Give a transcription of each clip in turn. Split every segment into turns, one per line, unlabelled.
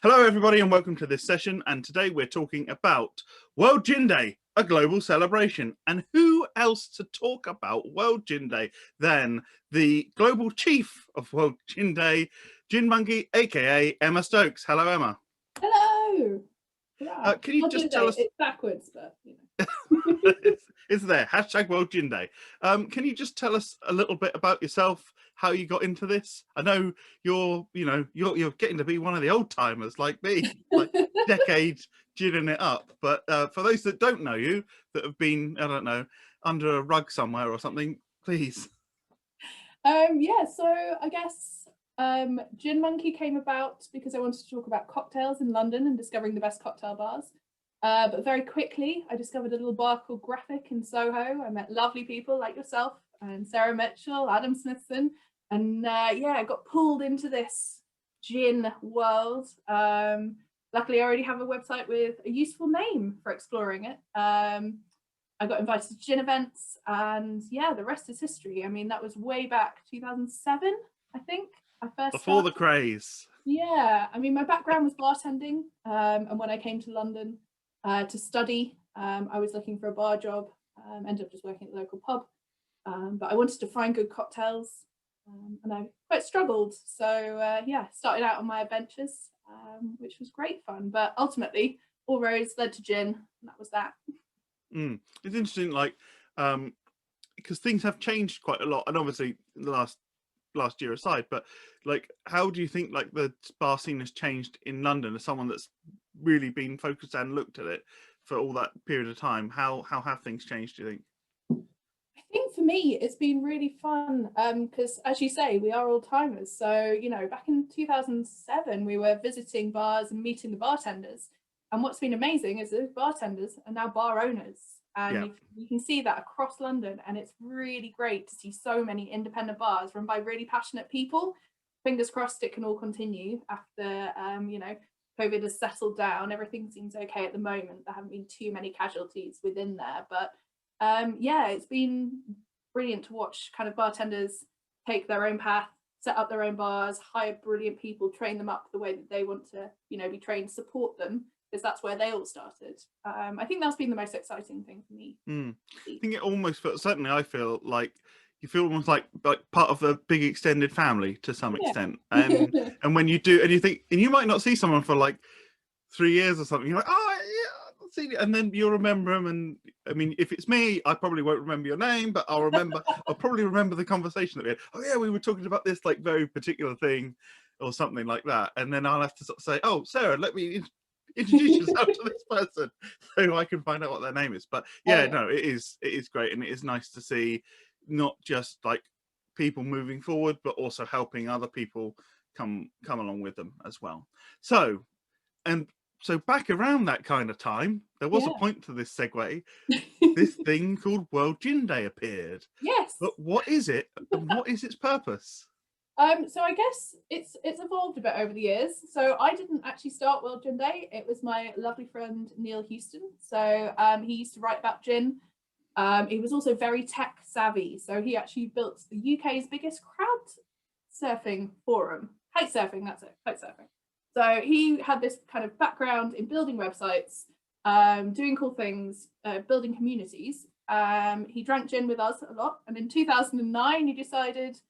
Hello everybody and welcome to this session, and today we're talking about World Gin Day, a global celebration. And who else to talk about World Gin Day than the global chief of World Gin Day, GinMonkey, aka Emma Stokes. Hello Emma.
Hello. Yeah.
Can you just tell us,
it's backwards, but you know.
it's there, hashtag World Gin Day. Can you just tell us a little bit about yourself, how you got into this? I know you're getting to be one of the old timers like me, like decades ginning it up. But for those that don't know you, that have been, I don't know, under a rug somewhere or something, please.
Yeah, so I guess GinMonkey came about because I wanted to talk about cocktails in London and discovering the best cocktail bars. But very quickly, I discovered a little bar called Graphic in Soho. I met lovely people like yourself and Sarah Mitchell, Adam Smithson, and yeah, I got pulled into this gin world. Luckily, I already have a website with a useful name for exploring it. I got invited to gin events, and yeah, the rest is history. I mean, that was way back 2007, I think. I first
Before
started.
the craze.
Yeah, I mean, my background was bartending, and when I came to London to study, I was looking for a bar job. Ended up just working at the local pub, but I wanted to find good cocktails, and I quite struggled. So yeah, started out on my adventures, which was great fun. But ultimately, all roads led to gin, and that was that.
It's interesting, like, because things have changed quite a lot, and obviously the last year aside, but like, how do you think like the bar scene has changed in London as someone that's really been focused and looked at it for all that period of time? How have things changed, do you think?
I think for me, it's been really fun because, as you say, we are old timers. So, you know, back in 2007, we were visiting bars and meeting the bartenders. And what's been amazing is those bartenders are now bar owners. And
Yeah.
you can see that across London. And it's really great to see so many independent bars run by really passionate people. Fingers crossed it can all continue after, you know, COVID has settled down. Everything seems okay at the moment. There haven't been too many casualties within there. But yeah, it's been brilliant to watch kind of bartenders take their own path, set up their own bars, hire brilliant people, train them up the way that they want to, you know, be trained, support them, because that's where they all started. I think that's been the most exciting thing for me.
I think it almost feels, certainly I feel like you feel almost like part of a big extended family to some extent. And when you do, and you think, and you might not see someone for like 3 years or something, you're like, oh yeah, I've seen it, and then you'll remember them. And I mean, if it's me, I probably won't remember your name, but I'll probably remember the conversation that we had. Oh yeah, we were talking about this like very particular thing or something like that, and then I'll have to sort of say, oh Sarah, let me introduce yourself to this person so I can find out what their name is. But yeah, no, it is great, and it is nice to see not just like people moving forward, but also helping other people come along with them as well. So back around that kind of time, there was a point to this segue. This thing called World Gin Day appeared.
Yes.
But what is it, and what is its purpose?
So I guess it's evolved a bit over the years. So I didn't actually start World Gin Day. It was my lovely friend Neil Houston. So he used to write about gin. He was also very tech savvy. So he actually built the UK's biggest crowd surfing forum. Kite surfing, that's it, kite surfing. So he had this kind of background in building websites, doing cool things, building communities. He drank gin with us a lot. And in 2009, he decided,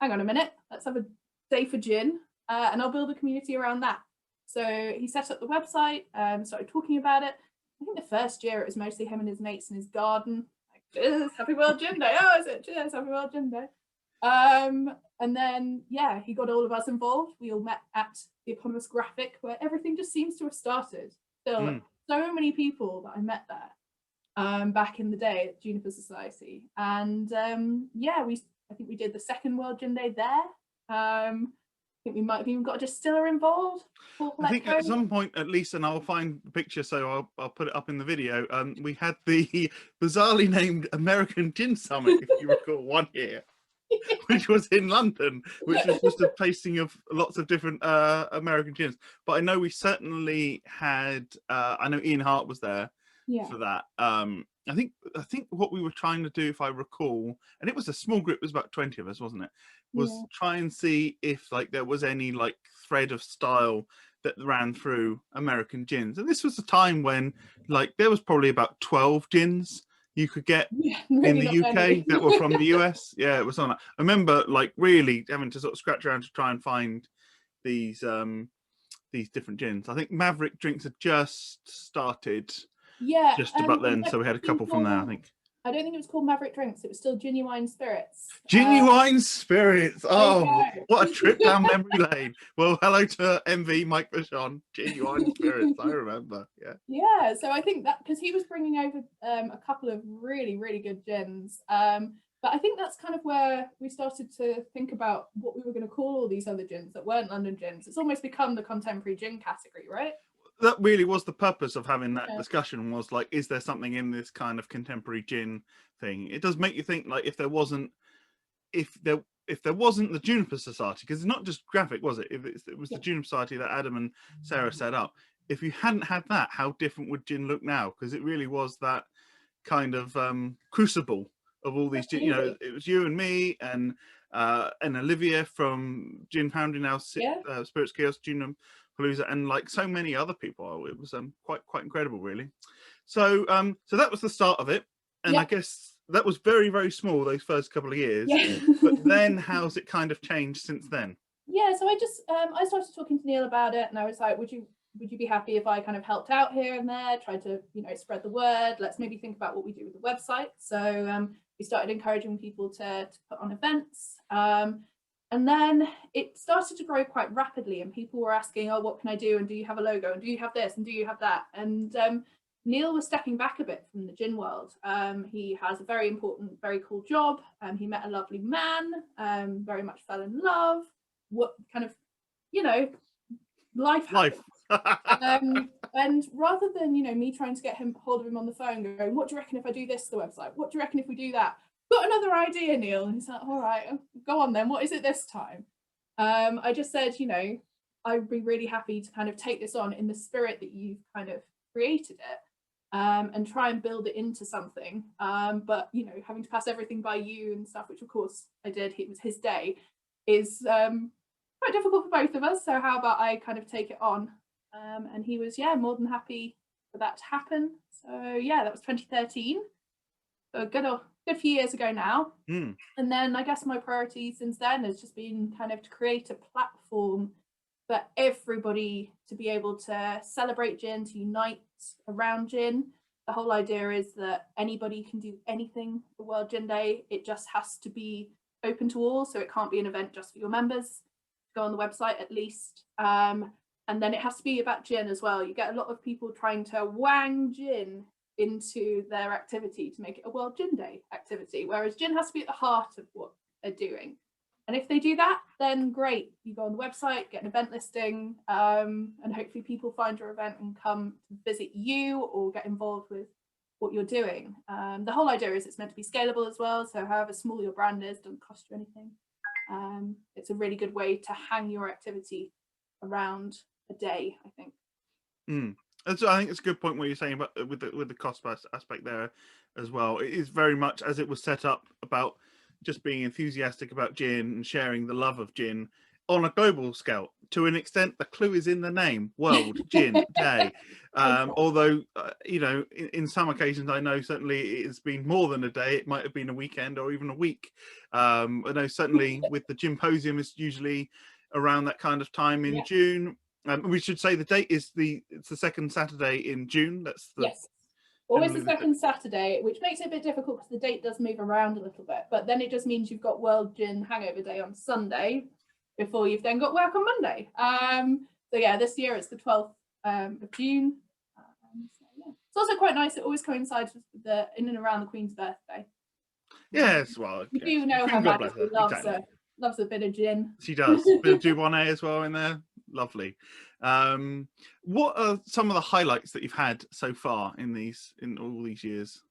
hang on a minute, let's have a day for gin, and I'll build a community around that. So he set up the website, started talking about it. I think the first year it was mostly him and his mates in his garden. Like, cheers, happy World Gin Day. Oh, is it? Cheers, happy World Gin Day. And then, yeah, he got all of us involved. We all met at the eponymous Graphic, where everything just seems to have started. Still, so many people that I met there back in the day at Juniper Society. And yeah, I think we did the second World Gin Day there. I think we might have even got a distiller involved.
I think at some point, at least, and I'll find the picture, so I'll put it up in the video. We had the bizarrely named American Gin Summit, if you recall, one year, which was in London, which was just a tasting of lots of different American gins. But I know we certainly had. I know Ian Hart was there for that. I think what we were trying to do, if I recall, and it was a small group, it was about 20 of us, wasn't it? Was try and see if like there was any like thread of style that ran through American gins. And this was a time when like there was probably about 12 gins you could get in the UK that were from the US. Yeah, it was on. I remember like really having to sort of scratch around to try and find these different gins. I think Maverick Drinks had just started just about then, so we had a couple from there, I think.
I don't think it was called Maverick Drinks. It was still Genuine Spirits.
Genuine Spirits. Oh, what a trip down memory lane. Well, hello to MV Mike Vachon. Genuine Spirits. I remember. Yeah.
Yeah. So I think that because he was bringing over a couple of really, really good gins. But I think that's kind of where we started to think about what we were going to call all these other gins that weren't London gins. It's almost become the contemporary gin category, right?
That really was the purpose of having that discussion, was like, is there something in this kind of contemporary gin thing? It does make you think, like, if there wasn't the Juniper Society, because it's not just graphic, was it? If it was the Juniper Society that Adam and Sarah set up, if you hadn't had that, how different would gin look now? Because it really was that kind of crucible of all these, you know, it was you and me and Olivia from Gin Foundry, now Spirits Kiosk, Gin Palooza, and like so many other people. It was quite incredible, really. So so that was the start of it, and I guess that was very, very small those first couple of years. But then how's it kind of changed since then?
Yeah, so I just I started talking to Neil about it, and I was like, would you be happy if I kind of helped out here and there, tried to, you know, spread the word? Let's maybe think about what we do with the website. So we started encouraging people to put on events. And then it started to grow quite rapidly, and people were asking, oh, what can I do? And do you have a logo? And do you have this? And do you have that? And Neil was stepping back a bit from the gin world. He has a very important, very cool job. He met a lovely man, very much fell in love. What kind of, you know, life. And rather than, you know, me trying to get hold of him on the phone going, what do you reckon if I do this to the website? What do you reckon if we do that? Got another idea, Neil. And he's like, all right, go on then, what is it this time? I just said, you know, I'd be really happy to kind of take this on in the spirit that you've kind of created it, and try and build it into something, but you know, having to pass everything by you and stuff, which of course I did, it was his day, is quite difficult for both of us. So how about I kind of take it on? And he was more than happy for that to happen. So yeah, that was 2013, so a good few years ago now. And then I guess my priority since then has just been kind of to create a platform for everybody to be able to celebrate gin, to unite around gin. The whole idea is that anybody can do anything for World Gin Day. It just has to be open to all, so it can't be an event just for your members. Go on the website at least. And then it has to be about gin as well. You get a lot of people trying to wang gin into their activity to make it a World Gin Day activity, whereas gin has to be at the heart of what they're doing. And if they do that, then great. You go on the website, get an event listing, and hopefully people find your event and come to visit you or get involved with what you're doing. The whole idea is it's meant to be scalable as well. So however small your brand is, doesn't cost you anything. It's a really good way to hang your activity around a day, I think.
I think it's a good point what you're saying about with the cost aspect there as well. It is very much as it was set up about just being enthusiastic about gin and sharing the love of gin on a global scale. To an extent, the clue is in the name, World Gin Day. Although, you know, in some occasions, I know certainly it's been more than a day. It might have been a weekend or even a week. I know certainly with the Gymposium, it's usually around that kind of time in June. We should say the date is the second Saturday in June. That's the
always the second Saturday, which makes it a bit difficult because the date does move around a little bit. But then it just means you've got World Gin Hangover Day on Sunday before you've then got work on Monday. So yeah, this year it's the 12th of June. It's also quite nice. It always coincides with the in and around the Queen's birthday.
Yes, well,
you do know how Majesty loves a bit of gin.
She does. A bit of Dubonnet as well in there. Lovely. What are some of the highlights that you've had so far in all these years?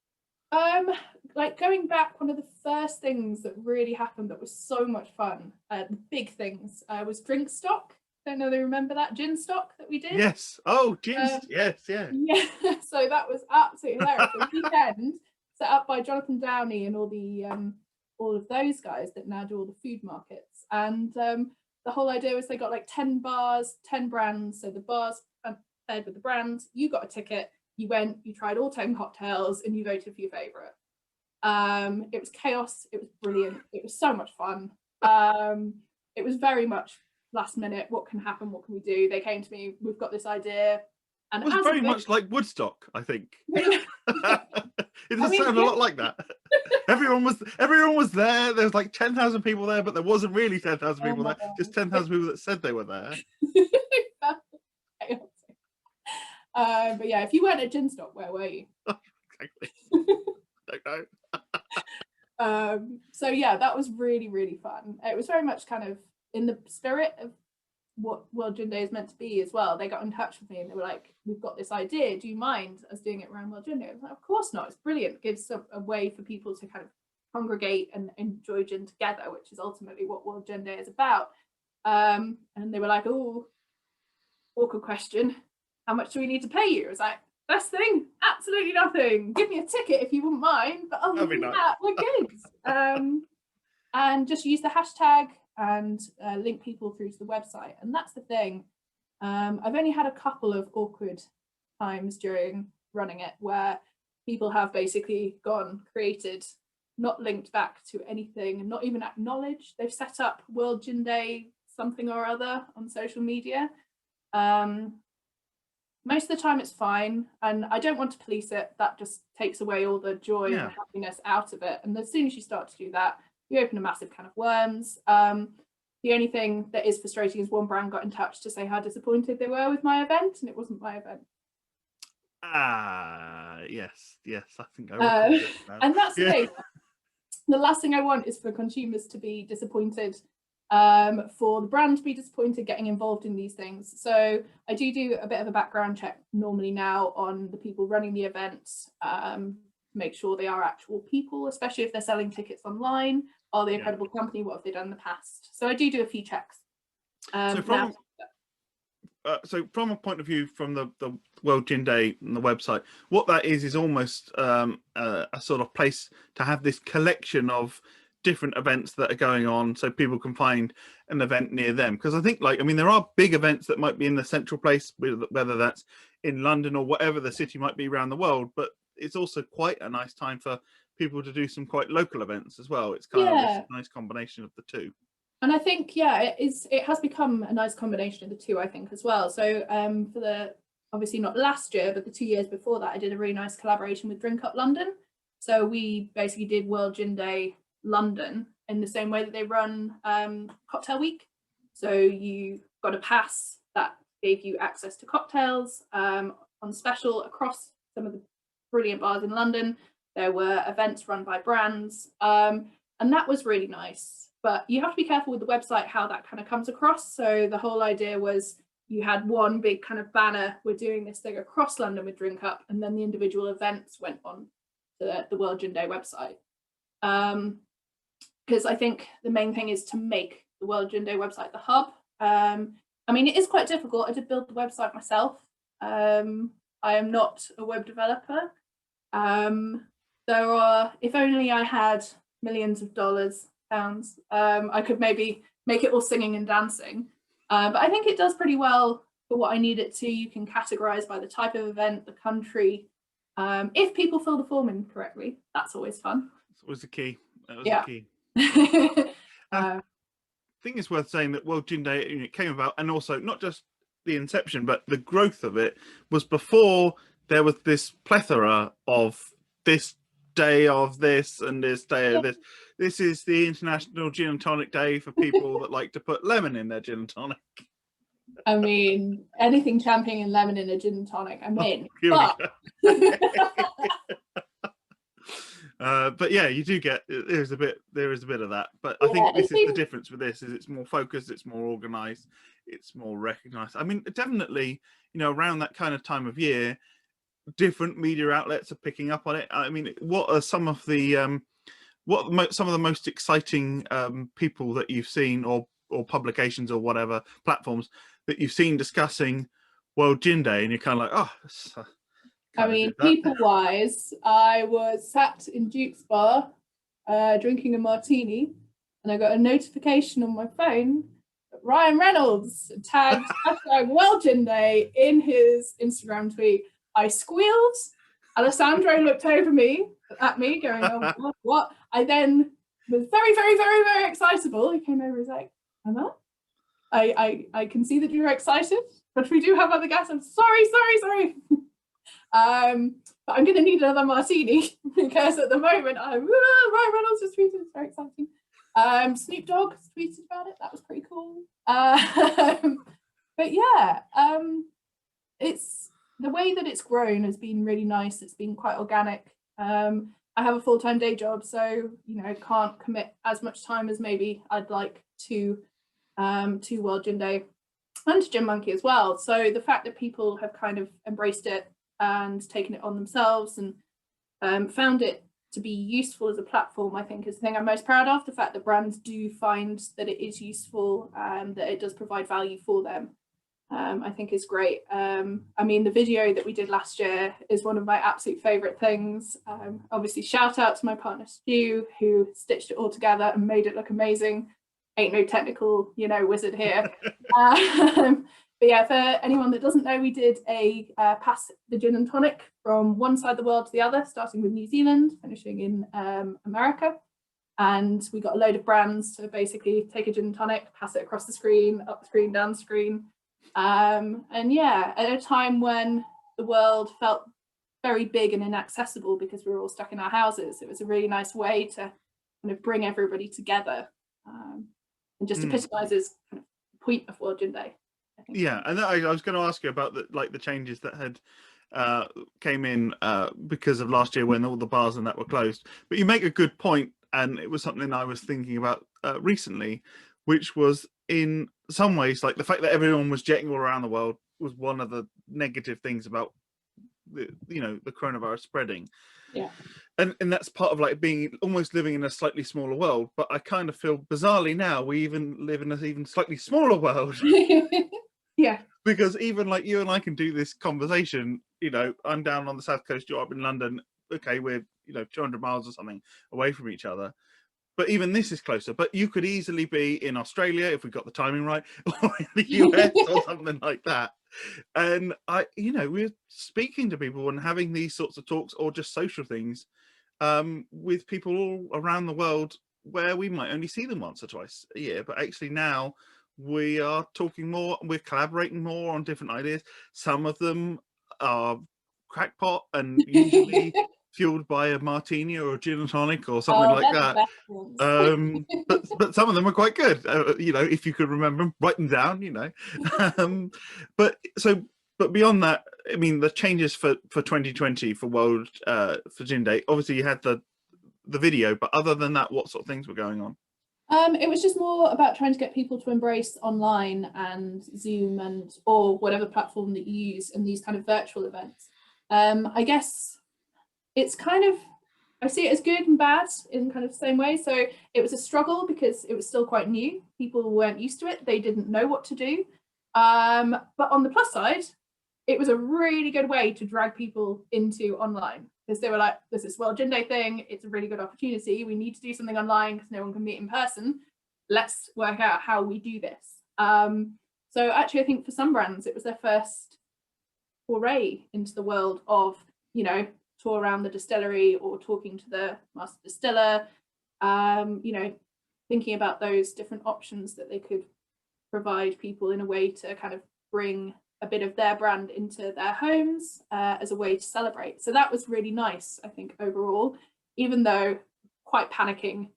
Like going back, one of the first things that really happened that was so much fun, the big things, was drink stock. Don't know if they remember that gin stock that we did.
Yes. Oh, gin. Yes. Yeah.
Yeah. So that was absolutely hilarious. The weekend set up by Jonathan Downey and all of those guys that now do all the food markets. And the whole idea was they got like 10 bars, 10 brands. So the bars paired with the brands. You got a ticket. You went. You tried all 10 cocktails, and you voted for your favorite. It was chaos. It was brilliant. It was so much fun. It was very much last minute. What can happen? What can we do? They came to me. We've got this idea. And
it was very much like Woodstock, I think. It does sound a lot like that. Everyone was there. There was like 10,000 people there, but there wasn't really 10,000 people there.
God.
Just 10,000 people that said they were there.
But yeah, if you weren't at Ginstock, where were you?
Exactly. Don't
know. So yeah, that was really, really fun. It was very much kind of in the spirit of what World Gin Day is meant to be as well. They got in touch with me and they were like, we've got this idea, do you mind us doing it around World Gin Day? I was like, of course not, it's brilliant. It gives a way for people to kind of congregate and enjoy gin together, which is ultimately what World Gin Day is about. And they were like, oh, awkward question, how much do we need to pay you? I was like, best thing, absolutely nothing. Give me a ticket if you wouldn't mind, but other than that, we're good. And just use the hashtag and link people through to the website. And that's the thing. I've only had a couple of awkward times during running it where people have basically created, not linked back to anything and not even acknowledged. They've set up World Gin Day something or other on social media. Most of the time it's fine, and I don't want to police it. That just takes away all the joy and happiness out of it. And as soon as you start to do that, you open a massive can of worms. The only thing that is frustrating is one brand got in touch to say how disappointed they were with my event, and it wasn't my event.
Yes, I think I recall it now.
And that's the thing. The last thing I want is for consumers to be disappointed, for the brand to be disappointed getting involved in these things. So I do a bit of a background check normally now on the people running the events, make sure they are actual people, especially if they're selling tickets online. Are they a credible company? What have they done in the past? So I do a few checks.
So from a point of view from the World Gin Day and the website, what that is almost a sort of place to have this collection of different events that are going on, so people can find an event near them. Because I think, there are big events that might be in the central place, whether that's in London or whatever the city might be around the world, but it's also quite a nice time for people to do some quite local events as well. It's kind of this nice combination of the two.
And I think, it has become a nice combination of the two, I think, as well. So for the, obviously not last year, but the 2 years before that, I did a really nice collaboration with Drink Up London. So we basically did World Gin Day London in the same way that they run Cocktail Week. So you got a pass that gave you access to cocktails on special across some of the brilliant bars in London. There were events run by brands, and that was really nice. But you have to be careful with the website how that kind of comes across. So the whole idea was you had one big kind of banner, we're doing this thing across London with Drink Up, and then the individual events went on to the World Gin Day website. Because I think the main thing is to make the World Gin Day website the hub. It is quite difficult. I did build the website myself. I am not a web developer. If only I had millions of pounds, I could maybe make it all singing and dancing. But I think it does pretty well for what I need it to. You can categorize by the type of event, the country. If people fill the form in correctly, that's always fun.
It's always the key. That was the key. I think it's worth saying that World Gin Day, it came about, and also not just the inception, but the growth of it was before there was this plethora of this day of this and this day of this. This is the International Gin and Tonic Day for people that like to put lemon in their gin and tonic.
Anything championing lemon in a gin and tonic, I'm in.
But yeah, you do get there is a bit of that. But I think this is the difference with this: is it's more focused, it's more organized, it's more recognized. Definitely, around that kind of time of year, different media outlets are picking up on it. What are some of the some of the most exciting people that you've seen, or publications or whatever platforms that you've seen discussing World Gin Day, and you're kind of like,
people-wise, I was sat in Duke's bar drinking a martini, and I got a notification on my phone that Ryan Reynolds tagged #World Gin Day in his Instagram tweet. I squealed. Alessandro looked over at me going, oh, what? I then was very, very, very, very excitable. He came over and was like, Emma, I can see that you're excited, but we do have other guests. I'm sorry. But I'm going to need another martini because at the moment Ryan Reynolds just tweeted. It's very exciting. Snoop Dogg tweeted about it. That was pretty cool. But yeah, it's the way that it's grown has been really nice. It's been quite organic. I have a full-time day job, so can't commit as much time as maybe I'd like to World Gin Day and to GinMonkey as well. So the fact that people have kind of embraced it and taken it on themselves and found it to be useful as a platform, I think is the thing I'm most proud of. The fact that brands do find that it is useful and that it does provide value for them, I think is great. I mean, the video that we did last year is one of my absolute favorite things. Obviously, shout out to my partner Stu, who stitched it all together and made it look amazing. Ain't no technical, wizard here. But yeah, for anyone that doesn't know, we did a pass the gin and tonic from one side of the world to the other, starting with New Zealand, finishing in America. And we got a load of brands to basically take a gin and tonic, pass it across the screen, up the screen, down the screen. And yeah, at a time when the world felt very big and inaccessible because we were all stuck in our houses, it was a really nice way to kind of bring everybody together and just epitomises kind of the point of World Gin Day.
Yeah, and I was going to ask you about the changes that had came in because of last year when all the bars and that were closed. But you make a good point, and it was something I was thinking about recently, which was in some ways like the fact that everyone was jetting all around the world was one of the negative things about the coronavirus spreading.
Yeah.
And that's part of like being almost living in a slightly smaller world. But I kind of feel bizarrely now we even live in an even slightly smaller world.
Yeah.
Because even like you and I can do this conversation, I'm down on the south coast, you're up in London. Okay, we're 200 miles or something away from each other. But even this is closer. But you could easily be in Australia if we got the timing right, or in the US or something like that. And we're speaking to people and having these sorts of talks or just social things with people all around the world where we might only see them once or twice a year. But actually now we are talking more, we're collaborating more on different ideas. Some of them are crackpot and usually fueled by a martini or a gin and tonic or something like that. But some of them are quite good. If you could remember them, write them down. But beyond that, I mean, the changes for 2020 for World for Gin Day. Obviously, you had the video, but other than that, what sort of things were going on?
It was just more about trying to get people to embrace online and Zoom or whatever platform that you use in these kind of virtual events. I guess it's kind of, I see it as good and bad in kind of the same way. So it was a struggle because it was still quite new. People weren't used to it. They didn't know what to do. But on the plus side, it was a really good way to drag people into online because they were like, this is World Gin Day thing. It's a really good opportunity. We need to do something online because no one can meet in person. Let's work out how we do this. So actually, I think for some brands, it was their first foray into the world of, tour around the distillery or talking to the master distiller, thinking about those different options that they could provide people in a way to kind of bring a bit of their brand into their homes as a way to celebrate. So that was really nice, I think, overall, even though quite panicking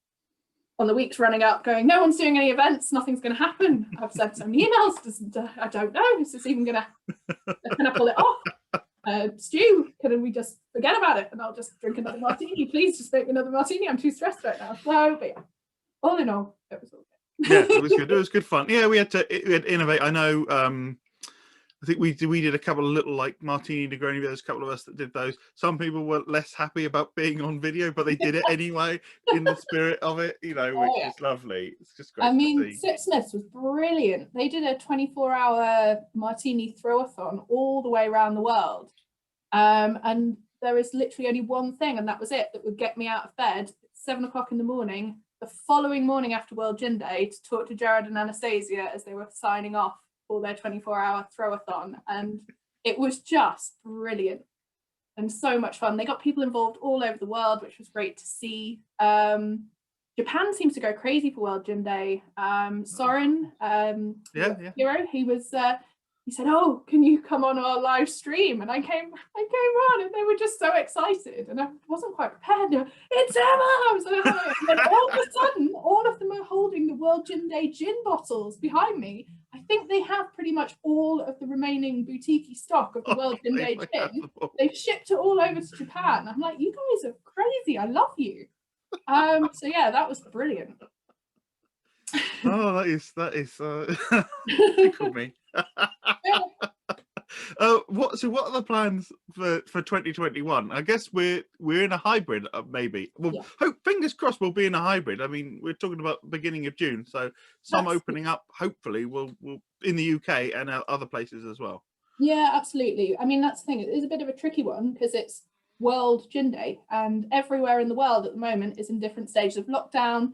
on the weeks running up going, no one's doing any events, nothing's going to happen. I've sent some emails, I don't know, is this even going to, can I pull it off? Stu, can we just forget about it and I'll just drink another martini? Please just make me another martini. I'm too stressed right now. So, but yeah, all in all, it was all good.
Yeah, it was good. It was good fun. Yeah, we had to innovate. I know. I think we did a couple of little like martini Negroni. There's a couple of us that did those. Some people were less happy about being on video, but they did it anyway in the spirit of it, which is lovely. It's just great. I
mean,
to see.
Sipsmiths was brilliant. They did a 24-hour martini throw-a-thon all the way around the world. And there is literally only one thing, and that was it, that would get me out of bed at 7 o'clock in the morning the following morning after World Gin Day to talk to Jared and Anastasia as they were signing off for their 24-hour throwathon, and it was just brilliant and so much fun. They got people involved all over the world, which was great to see. Japan seems to go crazy for World Gin Day. Soren, Hero, he said, "Oh, can you come on our live stream?" And I came on, and they were just so excited, and I wasn't quite prepared. It's Emma! I was like, "Oh." And then all of a sudden, all of them are holding the World Gin Day gin bottles behind me. I think they have pretty much all of the remaining boutique stock of the World Gin Day gin. They've shipped it all over to Japan. I'm like, you guys are crazy. I love you. So yeah, that was brilliant.
Oh, that is tickled me. What are the plans for 2021? I guess we're in a hybrid, maybe. Well, fingers crossed we'll be in a hybrid. I mean, we're talking about beginning of June, so some opening up hopefully will in the UK and other places as well.
Yeah, absolutely. I mean, that's the thing. It is a bit of a tricky one because it's World Gin Day, and everywhere in the world at the moment is in different stages of lockdown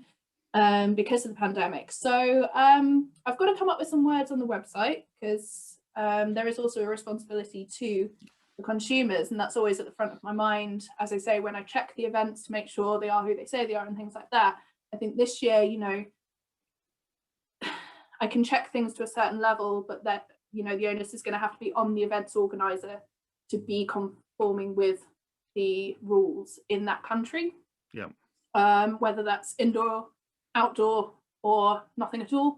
because of the pandemic. So I've got to come up with some words on the website because there is also a responsibility to the consumers, and that's always at the front of my mind, as I say, when I check the events to make sure they are who they say they are and things like that. I think this year, you know, I can check things to a certain level, but that, you know, the onus is going to have to be on the events organizer to be conforming with the rules in that country. Whether that's indoor, outdoor, or nothing at all.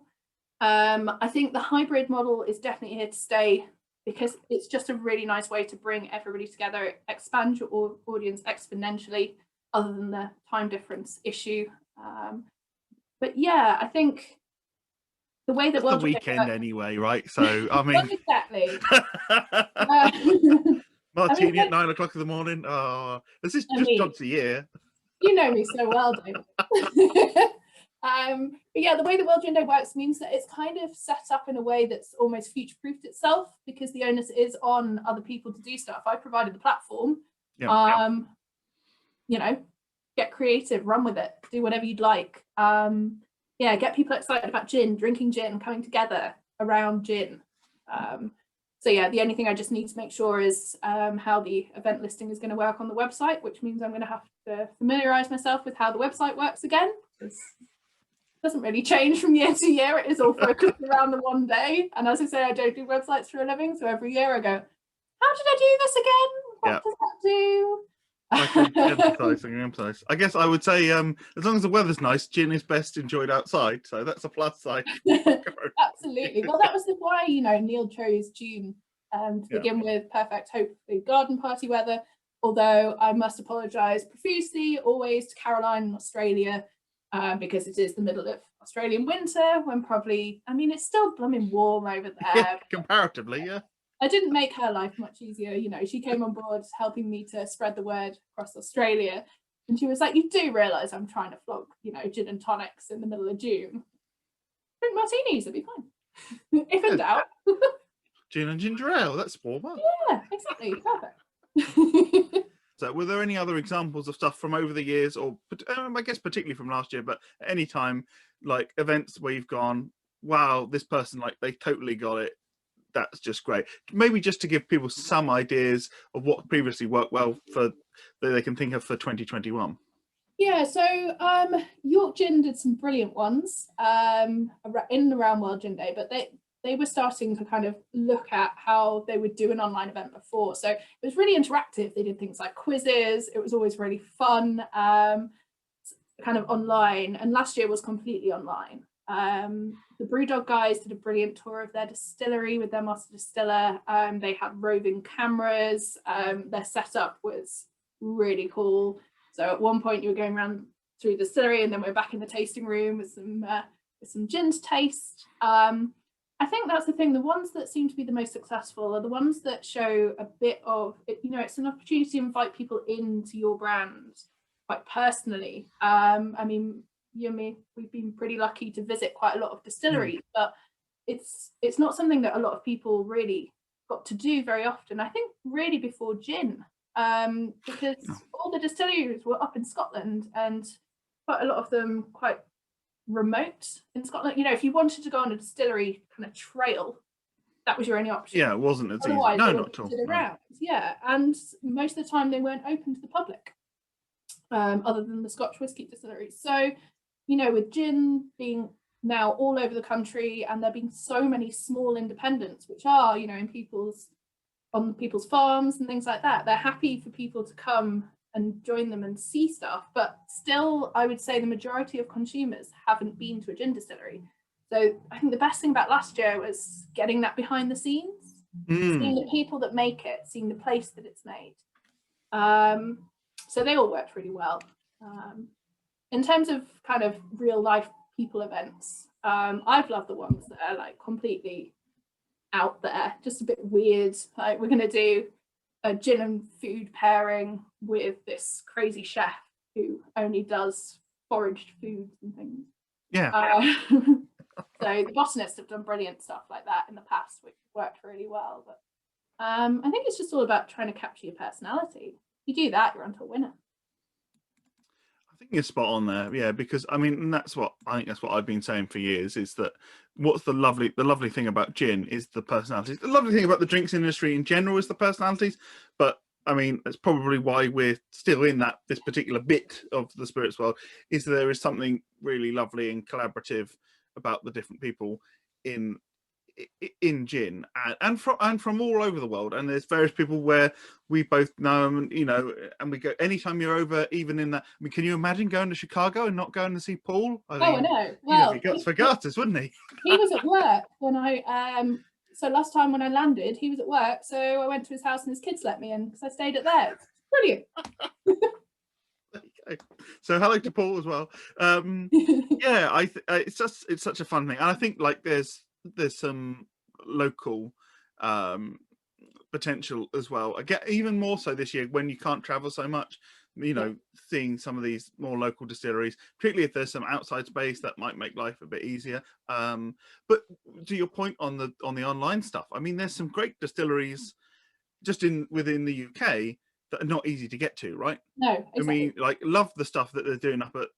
I think the hybrid model is definitely here to stay because it's just a really nice way to bring everybody together, expand your audience exponentially, other than the time difference issue. But yeah, I think the way that
the weekend anyway, right? So I mean,
exactly.
Martini at 9 o'clock in the morning. Oh, this is just once a year.
You know me so well, David. But yeah, the way the World Gin Day works means that it's kind of set up in a way that's almost future-proofed itself because the onus is on other people to do stuff. I provided the platform. You know, get creative, run with it, do whatever you'd like. Yeah, get people excited about gin, drinking gin, coming together around gin. So yeah, the only thing I just need to make sure is how the event listing is going to work on the website, which means I'm going to have to familiarize myself with how the website works again. It doesn't really change from year to year. It is all focused around the one day. And as I say, I don't do websites for a living. So every year I go, how did I do this again? What does that do?
I can emphasize. I guess I would say, as long as the weather's nice, gin is best enjoyed outside. So that's a plus side.
Absolutely. Well, that was why, you know, Neil chose June to begin with. Perfect, hopefully garden party weather. Although I must apologise profusely always to Caroline in Australia because it is the middle of Australian winter when probably, I mean, it's still blooming warm over there.
Yeah, comparatively, yeah.
I didn't make her life much easier. You know, she came on board helping me to spread the word across Australia. And she was like, you do realise I'm trying to flog, you know, gin and tonics in the middle of June. Drink martinis, it'll be fine. If in doubt.
Gin and ginger ale, that's warmer.
Yeah, exactly. Perfect.
So were there any other examples of stuff from over the years, or I guess particularly from last year, but any time, like events where you've gone, wow, this person, like, they totally got it. That's just great. Maybe just to give people some ideas of what previously worked well for that they can think of for 2021.
Yeah, so York Gin did some brilliant ones in and around World Gin Day, but they were starting to kind of look at how they would do an online event before. So it was really interactive. They did things like quizzes. It was always really fun, kind of online. And last year was completely online. The Brewdog guys did a brilliant tour of their distillery with their master distiller. They had roving cameras. Their setup was really cool. So at one point you were going around through the distillery, and then we're back in the tasting room with some gin to taste. I think that's the thing. The ones that seem to be the most successful are the ones that show a bit of, you know, it's an opportunity to invite people into your brand quite personally. I mean, you and me, we've been pretty lucky to visit quite a lot of distilleries, but it's not something that a lot of people really got to do very often. I think really before gin, because all the distilleries were up in Scotland, and quite a lot of them quite remote in Scotland. You know, if you wanted to go on a distillery kind of trail, that was your only option.
Yeah, it wasn't as easy.
Otherwise,
No,
they
not at all. No.
around. Yeah, and most of the time they weren't open to the public, other than the Scotch whisky distilleries. So, you know, with gin being now all over the country, and there being so many small independents, which are, you know, on people's farms and things like that, they're happy for people to come and join them and see stuff. But still, I would say the majority of consumers haven't been to a gin distillery. So I think the best thing about last year was getting that behind the scenes, seeing the people that make it, seeing the place that it's made. So they all worked really well. In terms of kind of real life people events, I've loved the ones that are like completely out there, just a bit weird. Like, we're going to do a gin and food pairing with this crazy chef who only does foraged foods and things.
Yeah.
So the botanists have done brilliant stuff like that in the past, which worked really well. But I think it's just all about trying to capture your personality. If you do that, you're onto a winner.
I think you're spot on there, yeah, because I mean, that's what I've been saying for years, is that what's the lovely thing about gin is the personalities. The lovely thing about the drinks industry in general is the personalities, but I mean, that's probably why we're still in this particular bit of the spirits world, is there is something really lovely and collaborative about the different people in gin, and from all over the world. And there's various people where we both know them, you know, and we go anytime you're over, even in that. I mean, can you imagine going to Chicago and not going to see Paul? I
know. Well,
he guts for garters, wouldn't he?
He was at work when so last time when I landed, he was at work, so I went to his house and his kids let me in because I stayed at theirs. Brilliant.
So hello to Paul as well. Yeah, it's such a fun thing, and I think like there's some local potential as well. I get even more so this year when you can't travel so much, you know, seeing some of these more local distilleries, particularly if there's some outside space, that might make life a bit easier. But to your point on the online stuff, I mean, there's some great distilleries just within the UK that are not easy to get to, right?
No, exactly.
I mean, like, love the stuff that they're doing up at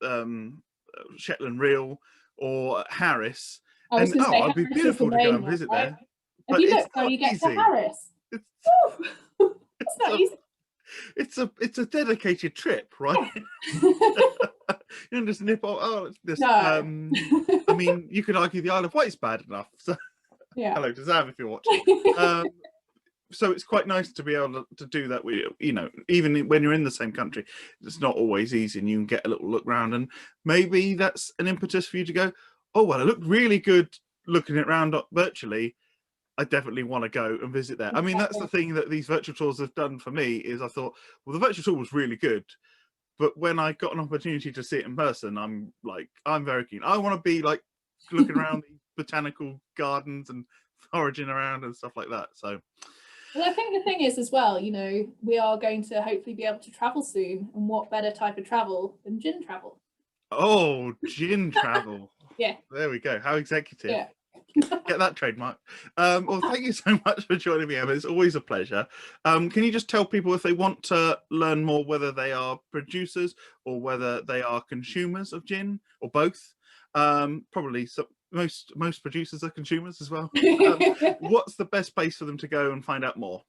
Shetland Reel or Harris. It'd be beautiful to go and visit there.
Have you looked how you get to Harris? It's not easy.
It's a dedicated trip, right? You don't just nip off. Oh, it's this.
No.
I mean, you could argue the Isle of Wight's bad enough. So,
yeah.
Hello to Sam if you're watching. So it's quite nice to be able to do that with, you know, even when you're in the same country. It's not always easy, and you can get a little look around, and maybe that's an impetus for you to go, oh well, it looked really good looking it around virtually. I definitely want to go and visit there. I mean, that's the thing that these virtual tours have done for me, is I thought, well, the virtual tour was really good, but when I got an opportunity to see it in person, I'm very keen. I want to be like looking around the botanical gardens and foraging around and stuff like that. So,
well, I think the thing is as well, you know, we are going to hopefully be able to travel soon, and what better type of travel than gin travel?
Oh, gin travel.
Yeah.
There we go. How executive.
Yeah.
Get that trademark. Well, thank you so much for joining me, Emma. It's always a pleasure. Can you just tell people, if they want to learn more, whether they are producers or whether they are consumers of gin, or both? Probably most producers are consumers as well. What's the best place for them to go and find out more?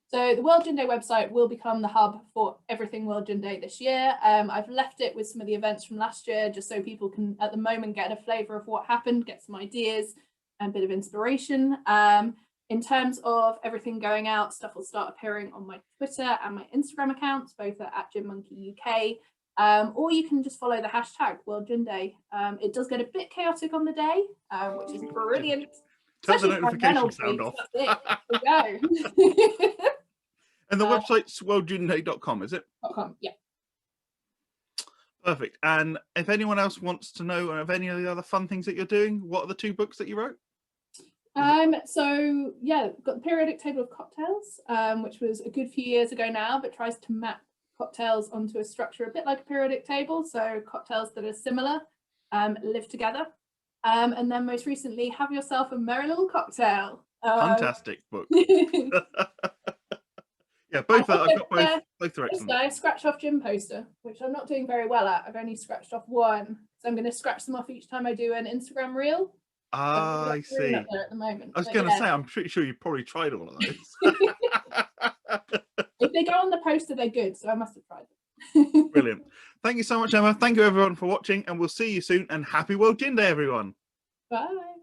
So the World Gin Day website will become the hub for everything World Gin Day this year. I've left it with some of the events from last year, just so people can, at the moment, get a flavour of what happened, get some ideas and a bit of inspiration. In terms of everything going out, stuff will start appearing on my Twitter and my Instagram accounts, both at GinMonkey UK, or you can just follow the hashtag World Gin Day. It does get a bit chaotic on the day, which is brilliant.
Turn the notification sound off.
That's it. There we go.
And the website's worldginday.com, is it?
.com, yeah.
Perfect. And if anyone else wants to know of any of the other fun things that you're doing, what are the 2 books that you wrote?
So yeah, got the periodic table of cocktails, which was a good few years ago now, but tries to map cocktails onto a structure a bit like a periodic table. So cocktails that are similar live together. And then most recently, Have Yourself a Merry Little Cocktail.
Fantastic book. Yeah, both. I've got both are excellent.
Scratch off gin poster, which which I'm not doing very well at. I've only scratched off one, so I'm going to scratch them off each time I do an Instagram reel.
Ah, I see.
Up there at the moment.
I was going to say, I'm pretty sure you've probably tried all of those.
If they go on the poster, they're good, so I must have tried them.
Brilliant. Thank you so much, Emma. Thank you everyone for watching, and we'll see you soon. And happy World Gin Day, everyone.
Bye.